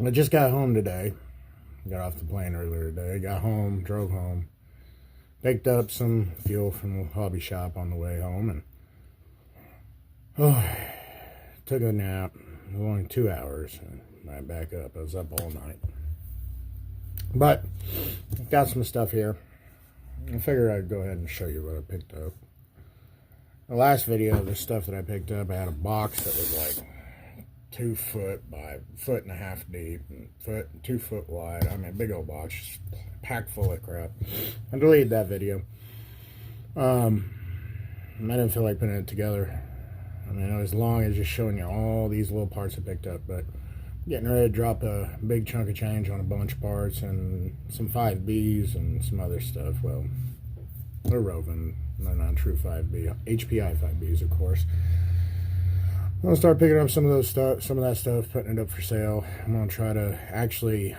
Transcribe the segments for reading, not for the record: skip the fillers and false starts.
I just got home today. Got off the plane earlier today. Got home, drove home, picked up some fuel from the hobby shop on the way home, and took a nap. It was only 2 hours, and right back up. I was up all night. But got some stuff here. I figured I'd go ahead and show you what I picked up. The last video, the stuff that I picked up, I had a box that was like 2 foot by 1.5 feet deep and 2 foot wide. I mean, big old box, just packed full of crap. I deleted that video. I didn't feel like putting it together. I mean, it was long as just showing you all these little parts I picked up, but getting ready to drop a big chunk of change on a bunch of parts and some 5Bs and some other stuff. Well, they're Rovin, they're not true 5B, HPI 5Bs, of course. I'm gonna start picking up some of that stuff, putting it up for sale. I'm gonna try to actually,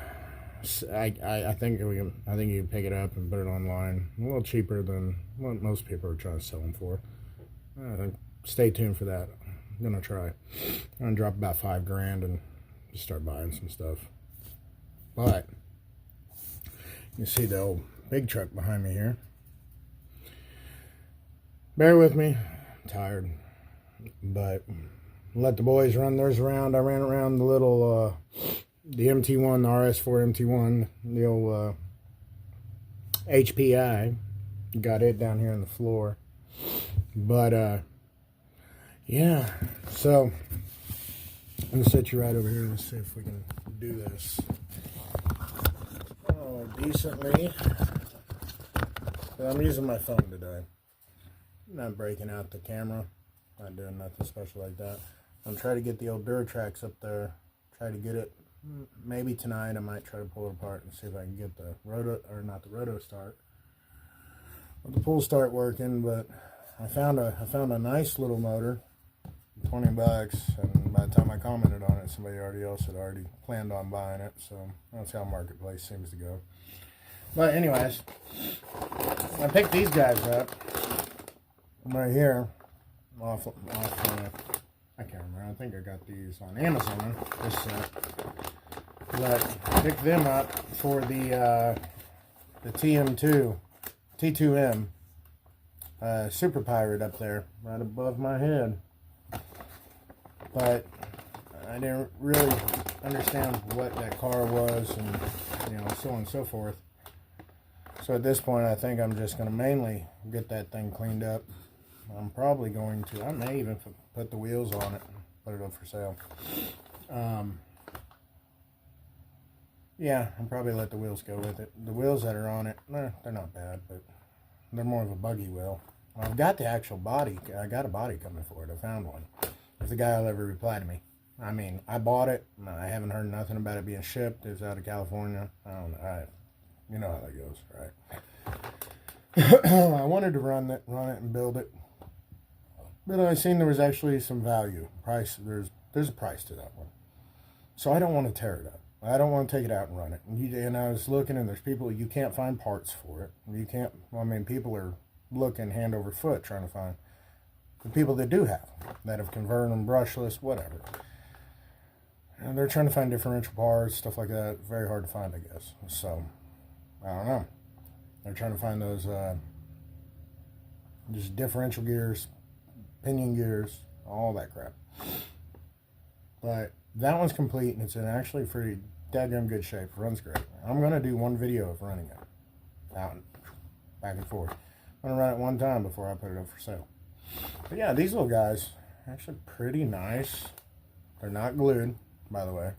I think you can pick it up and put it online a little cheaper than what most people are trying to sell them for. Stay tuned for that. I'm gonna try. I'm gonna drop about $5 and just start buying some stuff. But you see the old big truck behind me here. Bear with me. I'm tired, but let the boys run theirs around. I ran around the little the MT1, the RS4 MT1, the old HPI. Got it down here on the floor. But yeah, so I'm gonna set you right over here. Let's see if we can do this decently. But I'm using my phone today. I'm not breaking out the camera. Not doing nothing special like that. I'm trying to get the old Duratrax up there. Try to get it. Maybe tonight I might try to pull it apart and see if I can get the roto, or not the roto start, or the pull start working. But I found a nice little motor, $20, and by the time I commented on it, somebody else had already planned on buying it. So that's how Marketplace seems to go. But anyways, I picked these guys up right here off I can't remember. I think I got these on Amazon. This set, but I picked them up for the TM2 T2M Super Pirate up there, right above my head. But I didn't really understand what that car was, and so on and so forth. So at this point, I think I'm just going to mainly get that thing cleaned up. I'm probably going to, I may even put the wheels on it, put it up for sale. Yeah, I'll probably let the wheels go with it. The wheels that are on it, they're not bad, but they're more of a buggy wheel. I've got the actual body. I got a body coming for it. I found one. If the guy will ever reply to me. I mean, I bought it. I haven't heard nothing about it being shipped. It's out of California. I don't know. You know how that goes, right? I wanted to run it and build it. But I seen there was actually some value. There's a price to that one. So I don't want to tear it up. I don't want to take it out and run it. And I was looking, and there's people, you can't find parts for it. You can't, people are looking hand over foot trying to find the people that do have, that have converted them brushless, whatever. And they're trying to find differential parts, stuff like that. Very hard to find, I guess. So, I don't know. They're trying to find those just differential gears, pinion gears, all that crap. But that one's complete, and it's in actually pretty daggum good shape. Runs great. I'm going to do one video of running it. Out, back and forth. I'm going to run it one time before I put it up for sale. But yeah, these little guys are actually pretty nice. They're not glued, by the way.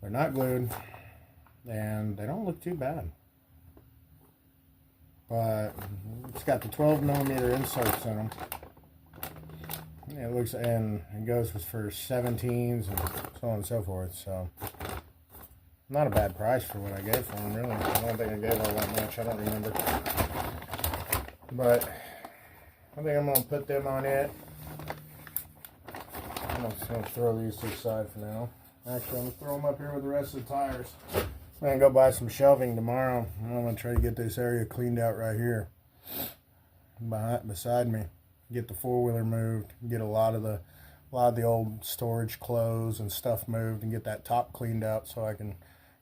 They're not glued, and they don't look too bad. But it's got the 12mm inserts in them. It looks, and it goes for 17s and so on and so forth. So not a bad price for what I gave for them, really. I don't think I gave all that much. I don't remember. But I think I'm going to put them on it. I'm just going to throw these to the side for now. Actually, I'm going to throw them up here with the rest of the tires. I'm going to go buy some shelving tomorrow. I'm going to try to get this area cleaned out right here beside me. Get the four-wheeler moved. Get a lot of a lot of the old storage clothes and stuff moved and get that top cleaned out so I can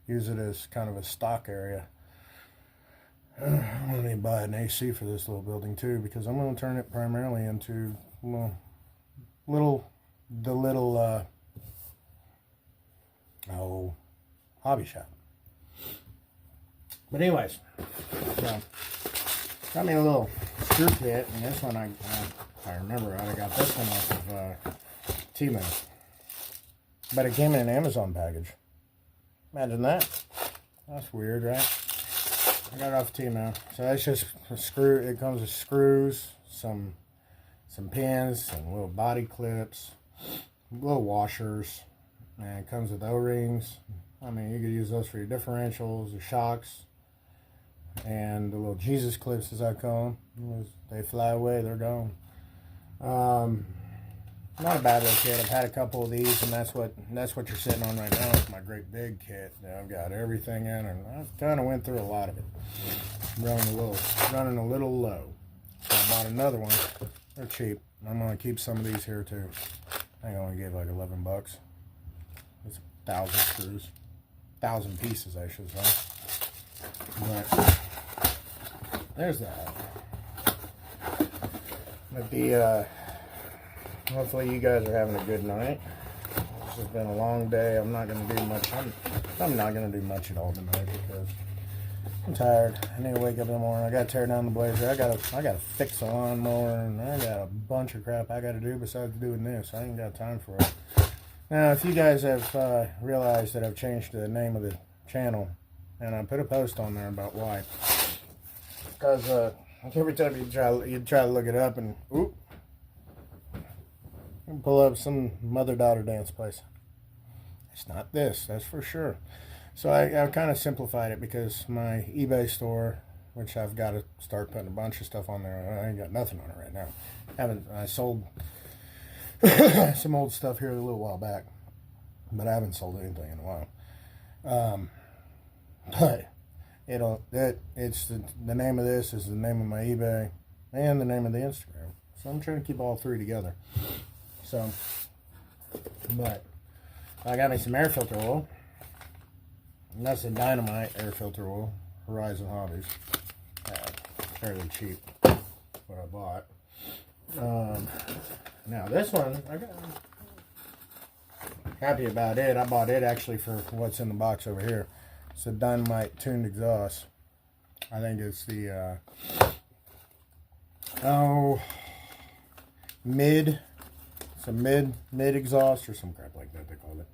use it as kind of a stock area. I'm going to need to buy an AC for this little building too, because I'm going to turn it primarily into, well, the little hobby shop. But anyways, so got me a little screw kit, and this one I remember right, I got this one off of Temu, but it came in an Amazon package. Imagine that. That's weird, right? I got it off Temu. So that's just a screw. It comes with screws, some pins, some little body clips, little washers, and it comes with O-rings. I mean, you could use those for your differentials, your shocks, and the little Jesus clips, as I call them. They fly away, they're gone. Not a bad little kit. I've had a couple of these, and that's what you're sitting on right now. Is my great big kit. I've got everything in, and I kind of went through a lot of it. Running a little low. So I bought another one. They're cheap. I'm gonna keep some of these here too. I think I only gave like $11. It's 1,000 screws, 1,000 pieces, I should say. But there's that. But hopefully you guys are having a good night. This has been a long day. I'm not going to do much. I'm not going to do much at all tonight because I'm tired. I need to wake up in the morning. I got to tear down the blazer. I got to fix the lawnmower, and I got a bunch of crap I got to do besides doing this. I ain't got time for it. Now, if you guys have realized that I've changed the name of the channel, and I put a post on there about why, because every time you try to look it up, and oop, you can pull up some mother-daughter dance place. It's not this, that's for sure. So I kind of simplified it because my eBay store, which I've got to start putting a bunch of stuff on there. I ain't got nothing on it right now. I sold some old stuff here a little while back, but I haven't sold anything in a while. But it's the name of this is the name of my eBay and the name of the Instagram. So I'm trying to keep all three together. So, but I got me some air filter oil. And that's a Dynamite air filter oil, Horizon Hobbies. Fairly cheap, what I bought. Now this one, I got happy about it. I bought it actually for what's in the box over here. It's a Dynamite tuned exhaust. I think it's the mid exhaust or some crap like that they call it.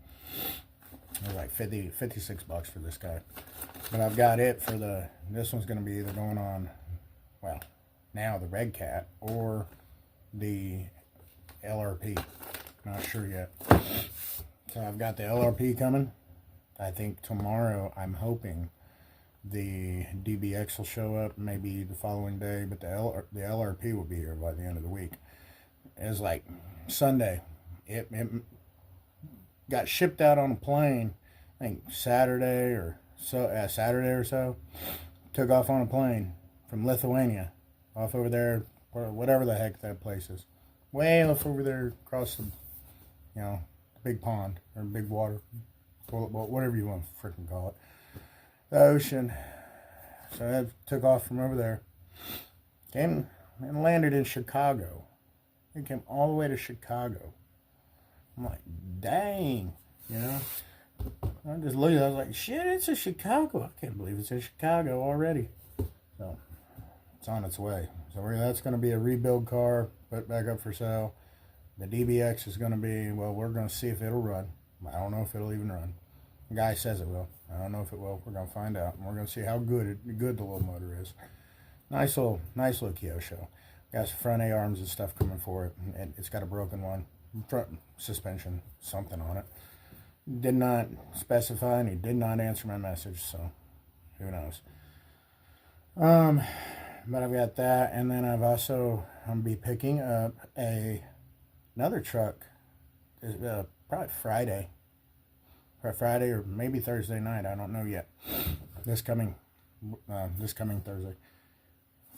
It was like 56 bucks for this guy. But I've got it for this one's going to be either going on, well, now the Red Cat or the LRP. Not sure yet. So I've got the LRP coming. I think tomorrow, I'm hoping the DBX will show up, maybe the following day, but the LRP will be here by the end of the week. It's like Sunday. It got shipped out on a plane, I think Saturday or so. Took off on a plane from Lithuania, off over there, or whatever the heck that place is. Way off over there across the, big pond, or big water, whatever you want to freaking call it. The ocean. So I took off from over there. Came and landed in Chicago. It came all the way to Chicago. I'm like, dang, I just looked at it, I was like, shit, it's in Chicago. I can't believe it's in Chicago already. So, it's on its way. So that's going to be a rebuild car, put back up for sale. The DBX is going to be, well, we're going to see if it'll run. I don't know if it'll even run. The guy says it will. I don't know if it will. We're going to find out. And we're going to see how good the little motor is. Nice little Kyosho. Got some front A-arms and stuff coming for it. And it's got a broken one. Front suspension, something on it. Did not specify, and he did not answer my message, so who knows. But I've got that, and then I'm going to be picking up another truck, probably Friday or maybe Thursday night. I don't know yet. This coming Thursday,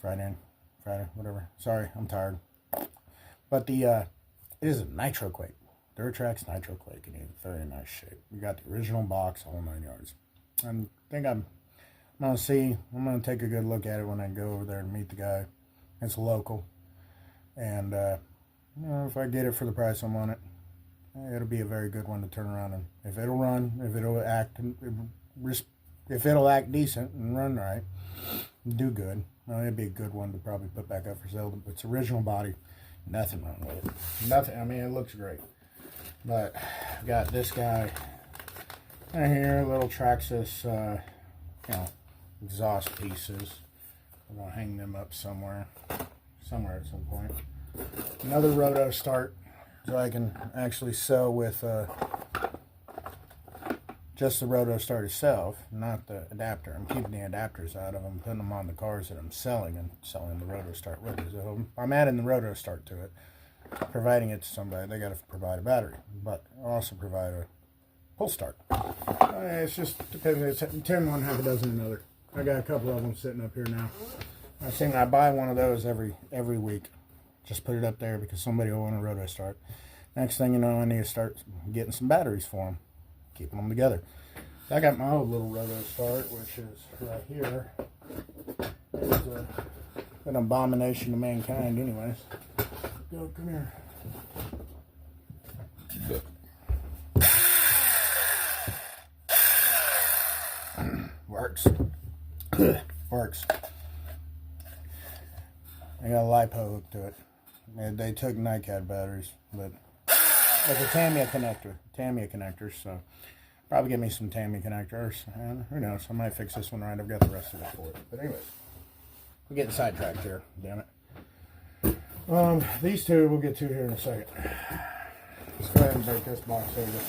Friday, whatever. Sorry, I'm tired. But it is a Nitro Quake. Durtrax Nitro Clay Canoe, very nice shape. We got the original box, all 9 yards. I think I'm gonna take a good look at it when I go over there and meet the guy. It's local, and you know, if I get it for the price I'm on it, it'll be a very good one to turn around, and if it'll run, if it'll act decent and run right, do good, well, it'd be a good one to probably put back up for sale. It's original body, nothing wrong with it. Nothing. I mean, it looks great. But I've got this guy right here, little Traxxas, you know, exhaust pieces. I'm gonna hang them up somewhere at some point. Another roto start, so I can actually sell with just the roto start itself, not the adapter. I'm keeping the adapters out of them, putting them on the cars that I'm selling, and selling the roto start with it. So I'm adding the roto start to it, providing it to somebody. They got to provide a battery, but I'll also provide a pull start. It's just depends. It's 10 one, half a dozen another. I got a couple of them sitting up here now. I buy one of those every week. Just put it up there because somebody will want a roto start. Next thing you know, I need to start getting some batteries for them, keeping them together. I got my old little roto start, which is right here. It's an abomination to mankind, anyways. Go, come here. Works. Works. I got a LiPo hook to it. They took NiCad batteries, but it's a Tamiya connector, so probably get me some Tamiya connectors, and who knows, I might fix this one right. I've got the rest of it for it. But anyways, we're getting sidetracked here, damn it. These two we'll get to here in a second. Let's go ahead and break this box over.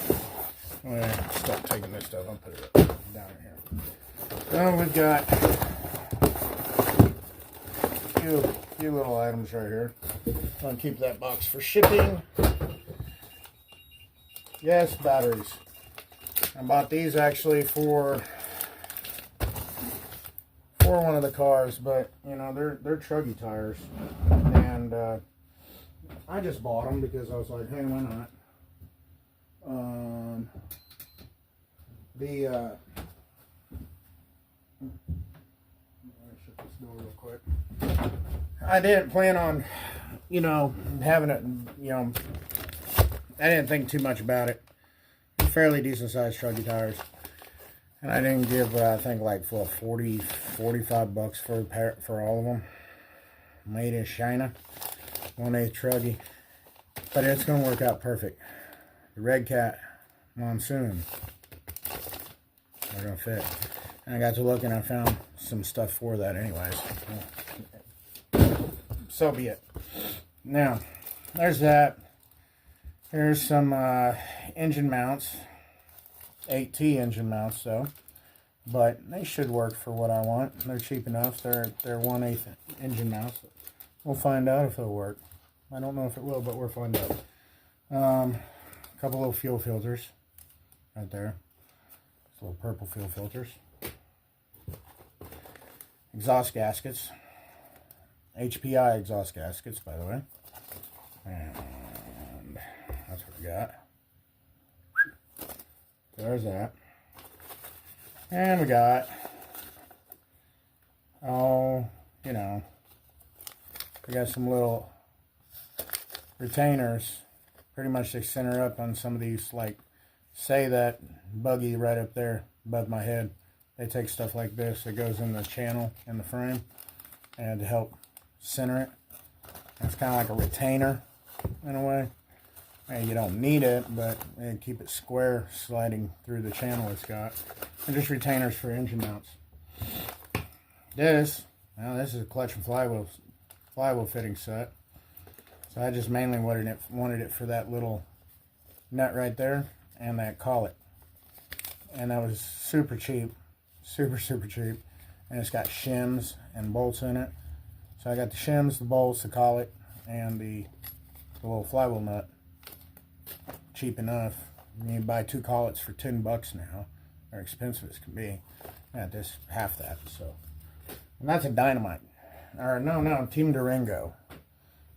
I'm gonna start taking this stuff. I'll put it up, down here. So we've got a few little items right here. I'm gonna keep that box for shipping. Yes, batteries. I bought these actually for one of the cars, but you know they're truggy tires, and I just bought them because I was like, hey, why not? Shut this door real quick. I didn't plan on, you know, having it, you know, I didn't think too much about it. Fairly decent sized truggy tires. And I didn't give, I think like for 45 bucks for all of them. Made in China. 1/8 truggy. But it's going to work out perfect. The Red Cat Monsoon are going to fit. And I got to look and I found some stuff for that anyways. So be it. Now, there's that. Here's some engine mounts. 8T engine mounts though. But they should work for what I want. They're cheap enough. They're 1/8 engine mounts. We'll find out if it'll work. I don't know if it will, but we'll find out. A couple little fuel filters right there. Little purple fuel filters. Exhaust gaskets. HPI exhaust gaskets, by the way. And that's what we got. There's that. And we got, oh, you know, we got some little retainers. Pretty much they center up on some of these, like, say that buggy right up there above my head. They take stuff like this that goes in the channel in the frame and to help center it. It's kind of like a retainer in a way. And you don't need it, but keep it square sliding through the channel it's got. And just retainers for engine mounts. This is a clutch and flywheel fitting set. So I just mainly wanted it for that little nut right there and that collet. And that was super cheap. Super cheap. And it's got shims and bolts in it. So I got the shims, the bolts, the collet, and the little flywheel nut. Cheap enough. You can buy 2 collets for 10 bucks now. They're expensive as can be. Yeah, this half that. So, and that's a Dynamite. Or no, Team Durango.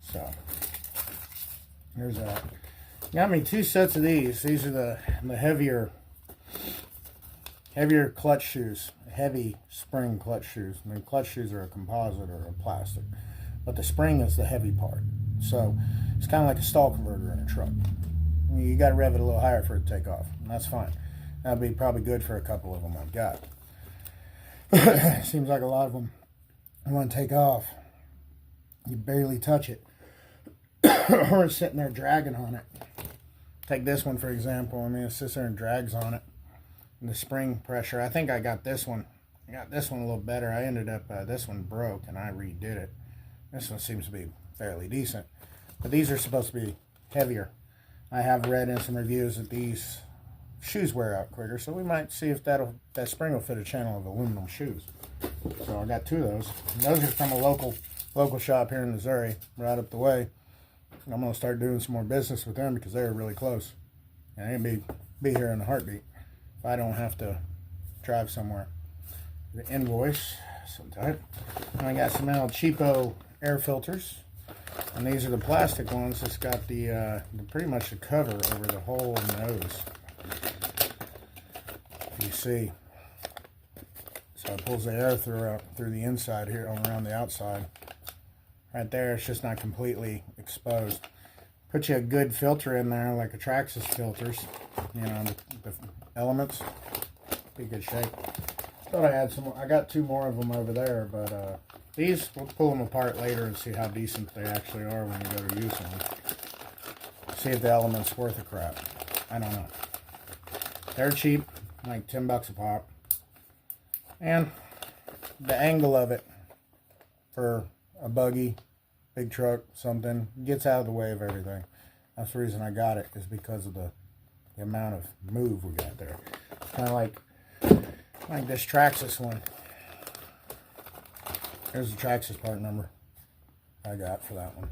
So here's that. Got me 2 sets of these. These are the heavier clutch shoes. Heavy spring clutch shoes. I mean, clutch shoes are a composite or a plastic, but the spring is the heavy part. So it's kind of like a stall converter in a truck. You got to rev it a little higher for it to take off, and that's fine. That'd be probably good for a couple of them I've got. Seems like a lot of them want to take off. You barely touch it, or it's sitting there dragging on it. Take this one for example. I mean, it sits there and drags on it. And the spring pressure. I think I got this one. I got this one a little better. I ended up this one broke and I redid it. This one seems to be fairly decent, but these are supposed to be heavier. I have read in some reviews that these shoes wear out quicker, so we might see if that spring will fit a channel of aluminum shoes. So I got 2 of those. And those are from a local shop here in Missouri, right up the way. And I'm gonna start doing some more business with them because they're really close, and they'll be here in a heartbeat if I don't have to drive somewhere. The invoice, some type. And I got some old cheapo air filters, and these are the plastic ones. It's got the pretty much the cover over the whole nose. You see, so it pulls the air through the inside here around the outside. Right there, it's just not completely exposed. Put you a good filter in there, like a Traxxas filters, you know, the elements. Be good shape. Thought I had some. I got 2 more of them over there, but these we'll pull them apart later and see how decent they actually are when you go to use them. See if the element's worth a crap. I don't know. They're cheap, like $10 a pop, and the angle of it for a buggy, big truck, something, gets out of the way of everything. That's the reason I got it, is because of the amount of move we got there. Kind of like this Traxxas one. Here's the Traxxas part number I got for that one.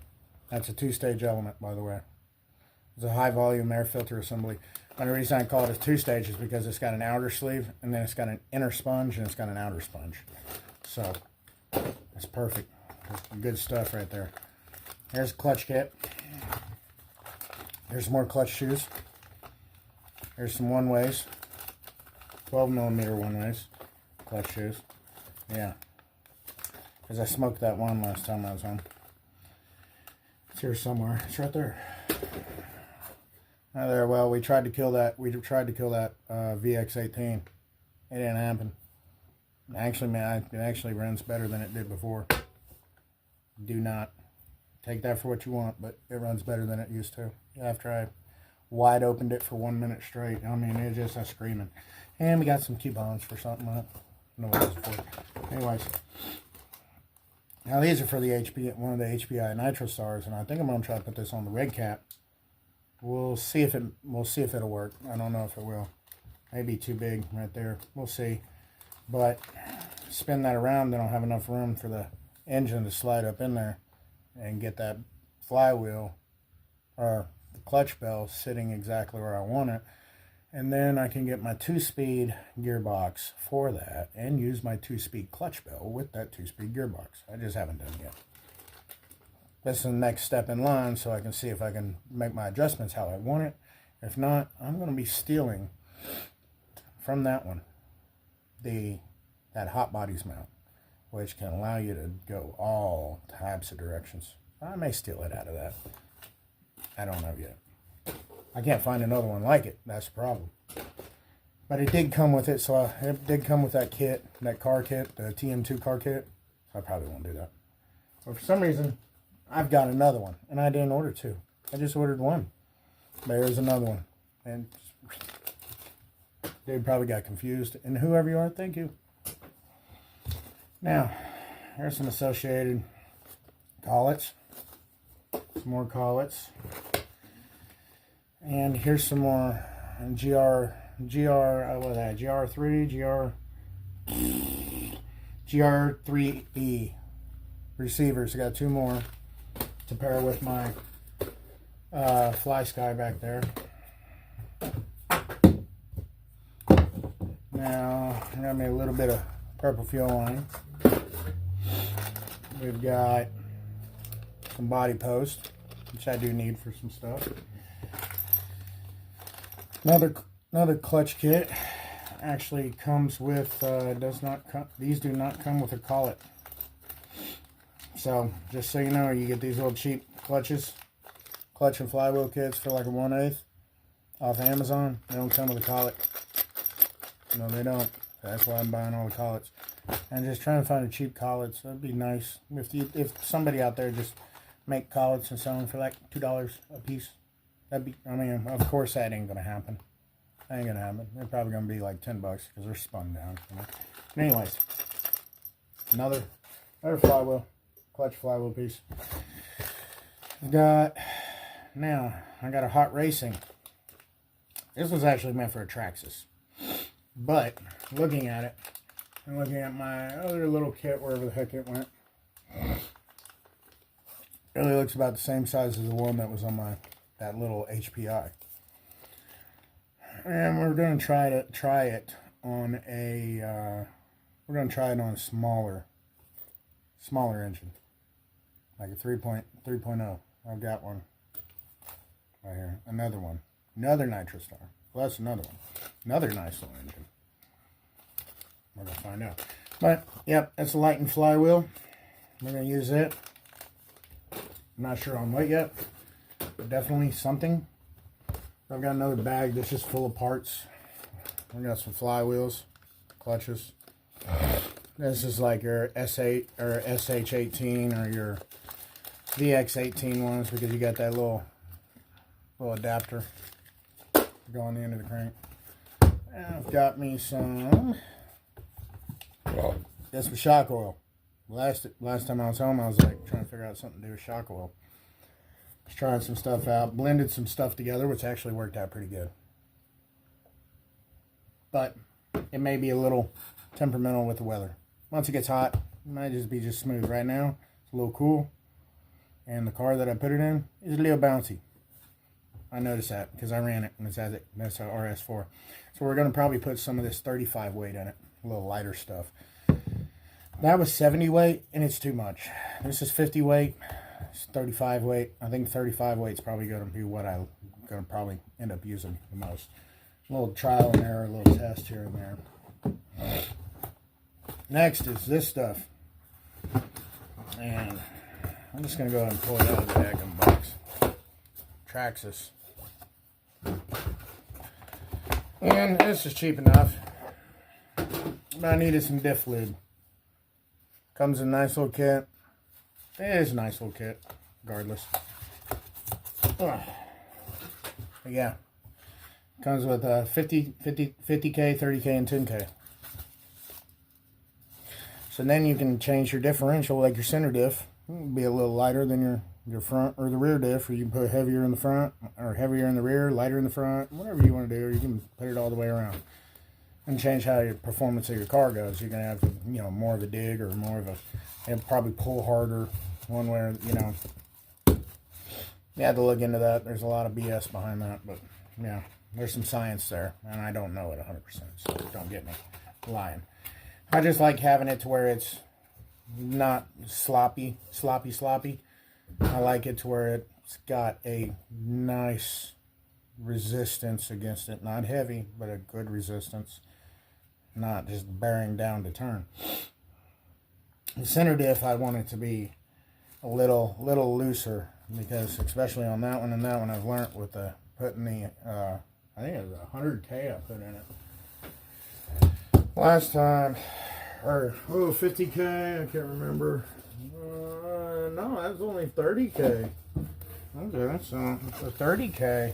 That's a 2-stage element, by the way. It's a high volume air filter assembly. And the reason I call it a 2-stage is because it's got an outer sleeve, and then it's got an inner sponge, and it's got an outer sponge. So it's perfect. Good stuff right there. There's a clutch kit. There's more clutch shoes. There's some one-ways. 12mm one-ways. Clutch shoes. Yeah. Because I smoked that one last time I was home. It's here somewhere. It's right there. Right there. Well, we tried to kill that. VX18. It didn't happen. Actually, man, it actually runs better than it did before. Do not take that for what you want, but it runs better than it used to. After I wide opened it for 1 minute straight, I mean, it just, I screaming. And we got some coupons for something. I don't know what it was for. Anyways, now these are for the one of the HPI Nitro Stars, and I think I'm gonna try to put this on the red cap. We'll see if it'll work. I don't know if it will. Maybe too big right there. We'll see. But spin that around, then I'll have enough room for the engine to slide up in there and get that flywheel or the clutch bell sitting exactly where I want it. And then I can get my 2-speed gearbox for that and use my 2-speed clutch bell with that 2-speed gearbox. I just haven't done it yet. That's the next step in line, so I can see if I can make my adjustments how I want it. If not, I'm going to be stealing from that one that Hot Bodies mount, which can allow you to go all types of directions. I may steal it out of that. I don't know yet. I can't find another one like it. That's the problem. But it did come with it, so it did come with that kit, that car kit, the TM2 car kit. So I probably won't do that. But for some reason, I've got another one, and I didn't order 2. I just ordered 1. There's another one. And they probably got confused. And whoever you are, thank you. Now, here's some associated collets. Some more collets. And here's some more GR3E receivers. I got 2 more to pair with my Fly Sky back there. Now, I got me a little bit of purple fuel line. We've got some body post, which I do need for some stuff. Another clutch kit. Actually comes with, these do not come with a collet. So, just so you know, you get these little cheap clutches, clutch and flywheel kits for like a 1/8 off Amazon. They don't come with a collet. No, they don't. That's why I'm buying all the collets. And just trying to find a cheap collets. That'd be nice. If somebody out there just make collets and sell them for like $2 a piece. That'd be, I mean, of course that ain't gonna happen. That ain't gonna happen. They're probably gonna be like $10 because they're spun down. You know? But anyways, another flywheel, clutch flywheel piece. I got a Hot Racing. This was actually meant for a Traxxas, but looking at it and looking at my other little kit wherever the heck it went, really looks about the same size as the one that was on that little HPI. And we're going to try it on a smaller engine, like a 3.0. I've got one right here, another NitroStar. Well, that's another one, another nice little engine. We're gonna find out. But yep, that's a Lighten flywheel. We're gonna use it. I'm not sure on what yet, but definitely something. I've got another bag that's just full of parts. We got some flywheels, clutches. This is like your S8 or SH18 or your VX18 ones because you got that little adapter to go on the end of the crank. And I've got me some. That's with shock oil. Last time I was home, I was like trying to figure out something to do with shock oil. Just trying some stuff out, blended some stuff together, which actually worked out pretty good. But it may be a little temperamental with the weather. Once it gets hot, it might just be smooth. Right now, it's a little cool, and the car that I put it in is a little bouncy. I noticed that because I ran it and it has it. That's an RS4. So we're going to probably put some of this 35 weight in it, a little lighter stuff. That was 70 weight, and it's too much. This is 50 weight. It's 35 weight. I think 35 weight is probably going to be what I'm going to probably end up using the most. A little trial and error, a little test here and there. Next is this stuff. And I'm just going to go ahead and pull it out of the bag and box. Traxxas. And this is cheap enough. But I needed some diff lube. Comes in a nice little kit. It is a nice little kit, regardless. But yeah. Comes with 50K, 30K, and 10K. So then you can change your differential, like your center diff. It'll be a little lighter than your front or the rear diff, or you can put heavier in the front, or heavier in the rear, lighter in the front, whatever you want to do, or you can put it all the way around. And change how your performance of your car goes. You're gonna have, more of a dig or more of a, it'll probably pull harder one way, or, You have to look into that. There's a lot of BS behind that, but yeah, there's some science there, and I don't know it 100%, so don't get me lying. I just like having it to where it's not sloppy. I like it to where it's got a nice resistance against it. Not heavy, but a good resistance. Not just bearing down to turn. The center diff, I want it to be a little looser, because especially on that one and that one, I've learned with putting the, I think it was 100K I put in it last time, or 50K, I can't remember. No, that was only 30K. Okay, so the 30K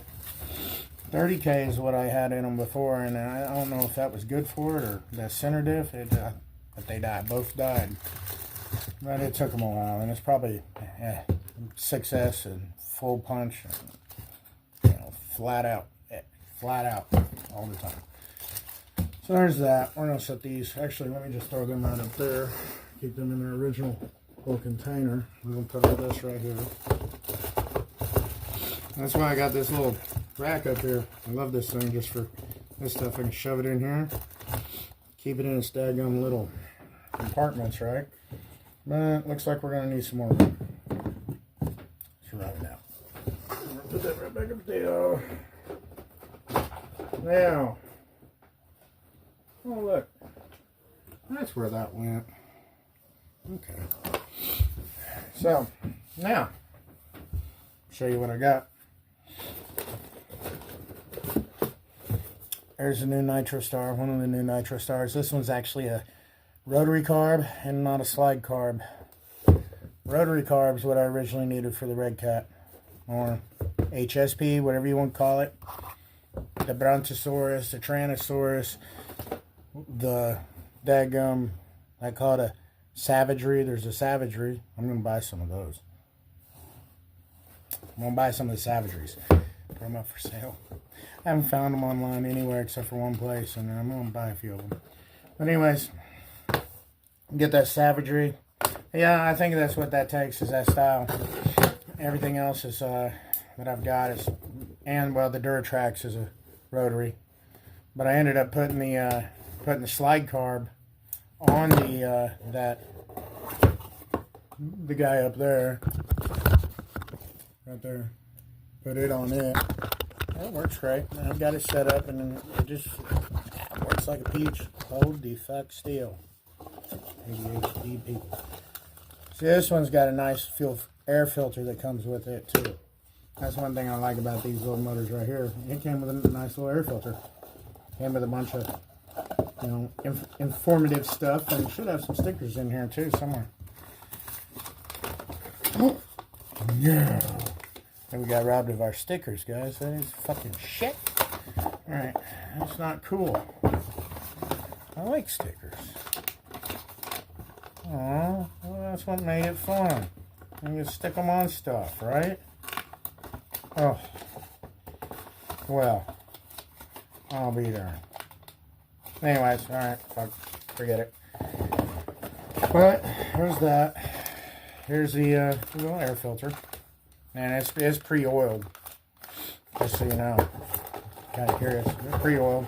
is what I had in them before, and I don't know if that was good for it or the center diff. But they died, both died. But it took them a while, and it's probably 6S and full punch, and, flat out all the time. So there's that. We're gonna set these. Actually, let me just throw them right up there. Keep them in their original little container. We're gonna put all this right here. That's why I got this little rack up here. I love this thing just for this stuff. I can shove it in here, keep it in its daggone little compartments, right? But looks like we're gonna need some more room. Let's run it out. Put that right back up there. Now, oh look, that's where that went. Okay. So, now, show you what I got. There's a new NitroStar, one of the new NitroStars. This one's actually a rotary carb and not a slide carb. Rotary carb is what I originally needed for the Red Cat, or HSP, whatever you want to call it. The Brontosaurus, the Tyrannosaurus, the daggum, I call it a Savagery. There's a Savagery. I'm going to buy some of those. I'm going to buy some of the Savageries. Put them up for sale. I haven't found them online anywhere except for one place, and I'm going to buy a few of them. But anyways, get that Savagery. Yeah, I think that's what that takes, is that style. Everything else is that I've got is, and well, the Duratrax is a rotary. But I ended up putting the slide carb on the guy up there, right there. Put it on it. It works great. I've got it set up, and it just works like a peach. Hold the fuck still. ADHD people. See, this one's got a nice air filter that comes with it too. That's one thing I like about these little motors right here. It came with a nice little air filter. Came with a bunch of, you know, informative stuff, and should have some stickers in here too somewhere. Oh, yeah. And we got robbed of our stickers, guys. That is fucking shit. Alright, that's not cool. I like stickers. Aw, well, that's what made it fun. You can stick them on stuff, right? Oh. Well, I'll be there. Anyways, alright, fuck, forget it. But, there's that. Here's the little air filter. And it's pre-oiled. Just so you know. Kind of curious. It's pre-oiled.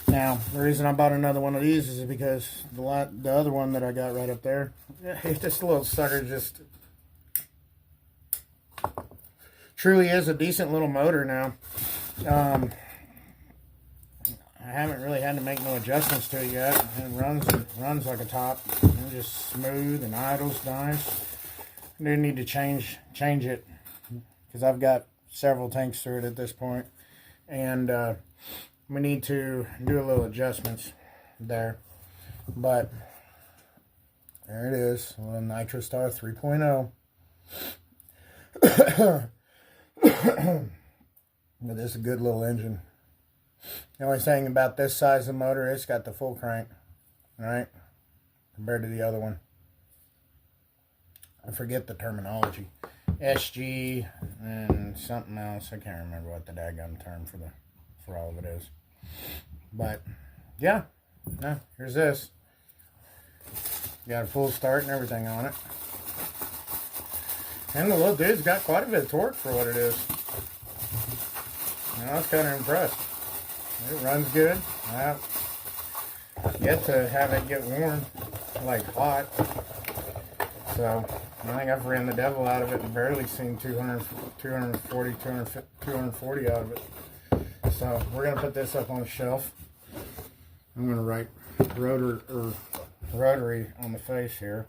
Now, the reason I bought another one of these is because the other one that I got right up there, this little sucker just truly is a decent little motor now. I haven't really had to make no adjustments to it yet. It runs like a top. It's just smooth and idles nice. I do need to change it because I've got several tanks through it at this point, and we need to do a little adjustments there. But there it is, a little NitroStar 3.0. But this is a good little engine. The only thing about this size of motor, it's got the full crank, right? Compared to the other one. I forget the terminology. SG and something else. I can't remember what the daggum term for all of it is. But yeah, no, here's this. Got a full start and everything on it. And the little dude's got quite a bit of torque for what it is. I was kind of impressed. It runs good. I've yet to have it get warm, like hot. So I think I've ran the devil out of it and barely seen 240 out of it. So we're going to put this up on the shelf. I'm going to write rotary on the face here.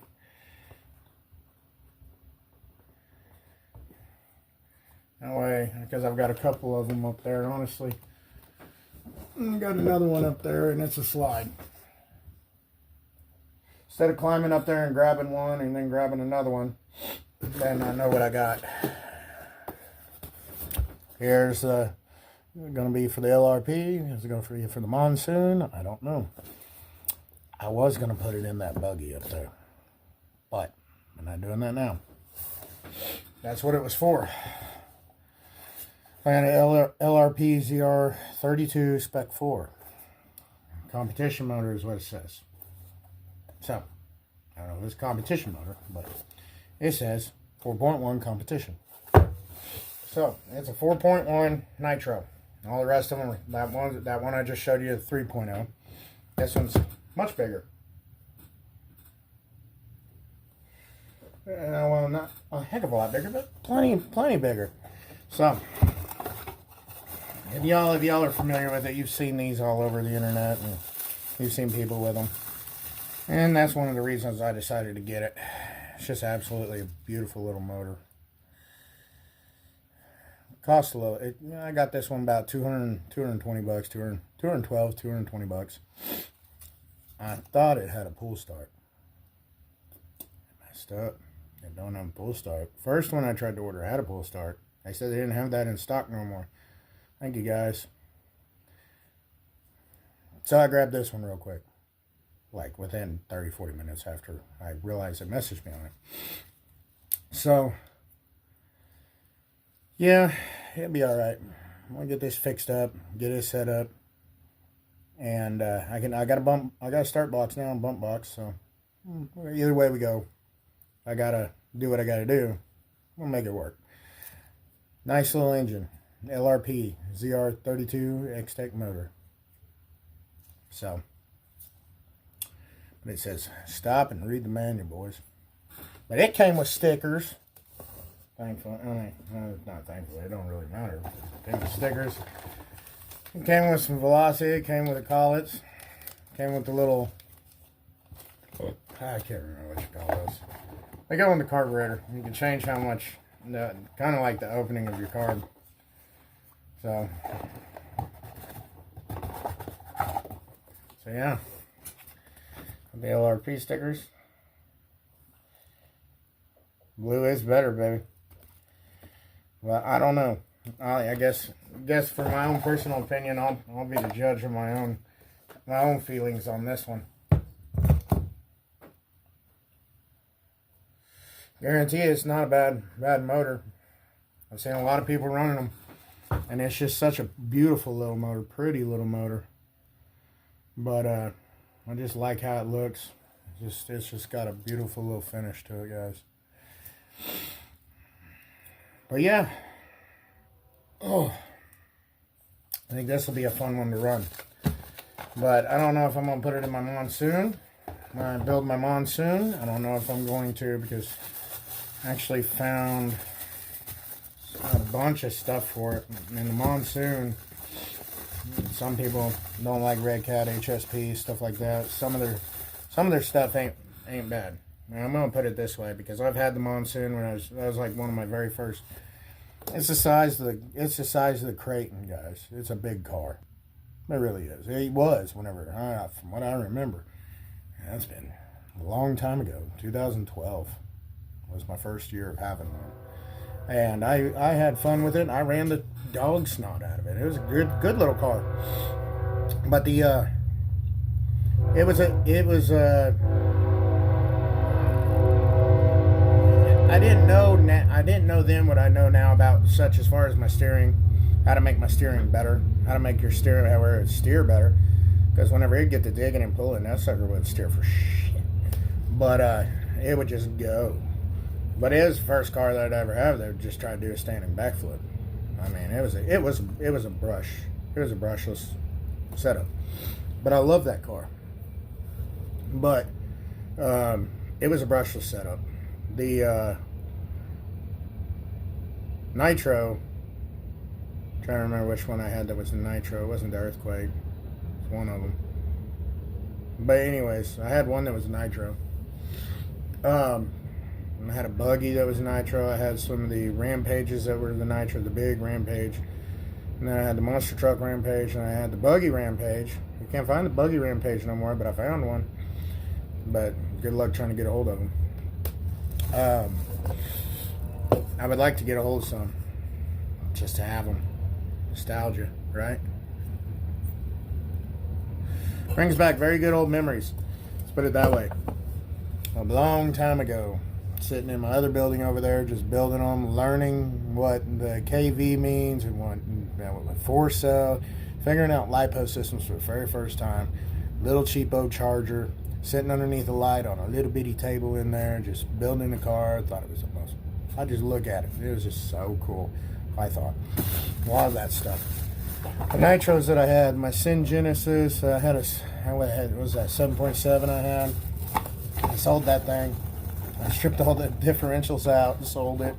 That way, because I've got a couple of them up there, honestly. I've got another one up there, and it's a slide. Instead of climbing up there and grabbing one and then grabbing another one, then I know what I got. Here's going to be for the LRP. Is it going to be for the Monsoon? I don't know. I was going to put it in that buggy up there, but I'm not doing that now. That's what it was for. I got an LRP ZR32 Spec 4. Competition motor is what it says. So, I don't know if it's a competition motor, but it says 4.1 competition. So, it's a 4.1 nitro. All the rest of them, that one I just showed you, the 3.0. This one's much bigger. Well, not a heck of a lot bigger, but plenty bigger. So, if y'all are familiar with it, you've seen these all over the internet, and you've seen people with them. And that's one of the reasons I decided to get it. It's just absolutely a beautiful little motor. Cost a little. I got this one about 220 bucks, 212, 220 bucks. I thought it had a pull start. It messed up. It don't have a pull start. First one I tried to order had a pull start. They said they didn't have that in stock no more. Thank you, guys. So I grabbed this one real quick. Like within 30, 40 minutes after I realized it messaged me on it. So, yeah, it'll be all right. I'm gonna get this fixed up, get it set up, and I got a start box now and bump box. So either way we go, I gotta do what I gotta do. We'll make it work. Nice little engine, LRP ZR32 X-Tech motor. So, but it says stop and read the manual, boys. But it came with stickers. Thankfully, not thankfully, it don't really matter. It came with stickers. It came with some Velocity. It came with the collets. It came with the little, I can't remember what you call those. They go in the carburetor. You can change how much, kind of like the opening of your carb. So yeah. The LRP stickers. Blue is better, baby. Well, I don't know. I guess for my own personal opinion, I'll be the judge of my own feelings on this one. Guarantee it's not a bad motor. I've seen a lot of people running them, and it's just such a beautiful little motor, pretty little motor. But I just like how it looks. It's just got a beautiful little finish to it, guys. But yeah. Oh, I think this will be a fun one to run. But I don't know if I'm going to put it in my Monsoon. When I build my Monsoon, I don't know if I'm going to, because I actually found a bunch of stuff for it. In the Monsoon, some people don't like Red Cat, HSP, stuff like that. Some of their stuff ain't bad. Now, I'm gonna put it this way, because I've had the Monsoon when that was like one of my very first. It's the size of the Creighton, guys. It's a big car. It really is. It was from what I remember. That's been a long time ago. 2012 was my first year of having one. And I had fun with it. I ran the dog snot out of it. It was a good little car. But I didn't know then what I know now about such as far as my steering, how to make my steering better, how to make your steering where it steer better. Because whenever it get to digging and pulling, that sucker wouldn't steer for shit. But it would just go. But it was the first car that I'd ever have that would just try to do a standing backflip. I mean, it was a brush. It was a brushless setup. But I love that car. But it was a brushless setup. The Nitro, I'm trying to remember which one I had that was the Nitro. It wasn't the Earthquake. It's one of them. But anyways, I had one that was Nitro. I had a buggy that was Nitro. I had some of the Rampages that were the Nitro, the big Rampage. And then I had the monster truck Rampage, and I had the buggy Rampage. You can't find the buggy Rampage no more, but I found one. But good luck trying to get a hold of them. I would like to get a hold of some, just to have them. Nostalgia, right? Brings back very good old memories. Let's put it that way. A long time ago, sitting in my other building over there, just building them, learning what the KV means and what 4-cell, figuring out LiPo systems for the very first time. Little cheapo charger, sitting underneath a light on a little bitty table in there, just building the car. I thought it was the most. I just look at it. It was just so cool. I thought a lot of that stuff. The nitros that I had, my Sin Genesis, I had what was that 7.7 I had. I sold that thing. I stripped all the differentials out and sold it.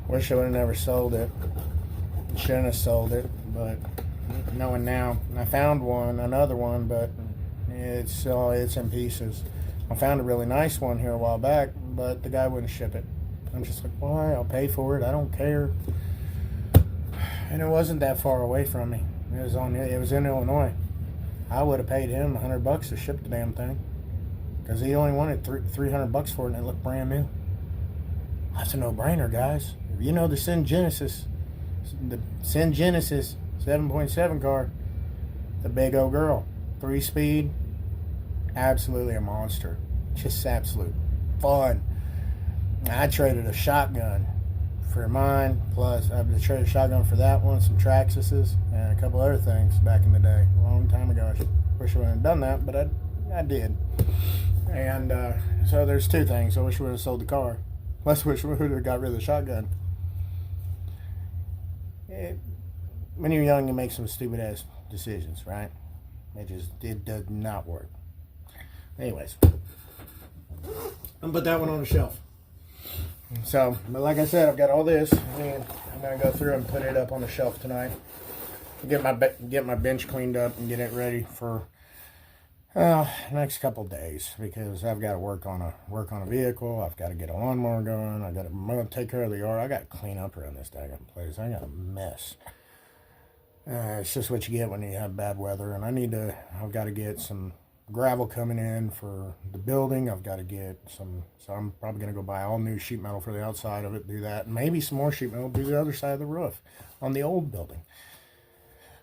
Wish I would have never sold it. Shouldn't have sold it. but knowing now, I found another one, but it's in pieces. I found a really nice one here a while back, but the guy wouldn't ship it. I'm just like, why? I'll pay for it. I don't care. And it wasn't that far away from me. It was in Illinois. I would have paid him $100 to ship the damn thing, because he only wanted $300 for it, and it looked brand new. That's a no-brainer, guys. If you know the Genesis 7.7 car, the big old girl, 3-speed, absolutely a monster. Just absolute fun. I traded a shotgun for mine, plus I traded a shotgun for that one, some Traxxas's, and a couple other things back in the day, a long time ago. I wish I wouldn't have done that, but I did. And so there's two things. I wish we would have sold the car. Plus, wish we would have got rid of the shotgun. When you're young, you make some stupid ass decisions, right? It does not work. Anyways, I'm put that one on the shelf. So, but like I said, I've got all this, and I'm gonna go through and put it up on the shelf tonight. Get my bench cleaned up and get it ready for next couple days, because I've got to work on a vehicle. I've got to get a lawnmower going. I'm gonna take care of the yard. I got to clean up around this daggone place. I got a mess. It's just what you get when you have bad weather, and I've got to get some gravel coming in for the building. I've got to get so I'm probably going to go buy all new sheet metal for the outside of it, do that, and maybe some more sheet metal, do the other side of the roof on the old building.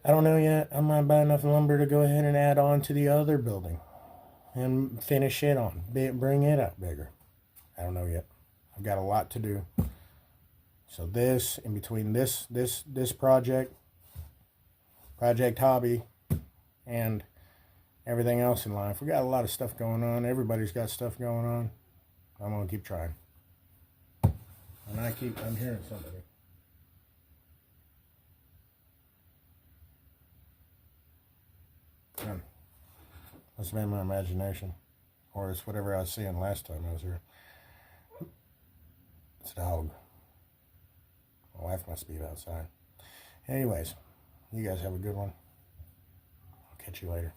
I don't know yet. I might buy enough lumber to go ahead and add on to the other building and finish it on, bring it up bigger. I don't know yet. I've got a lot to do. So this, in between this project hobby, and everything else in life, we got a lot of stuff going on. Everybody's got stuff going on. I'm gonna keep trying. And I'm hearing somebody. Must have been my imagination, or it's whatever I was seeing last time I was here. It's a dog. My wife must be outside. Anyways, you guys have a good one. I'll catch you later.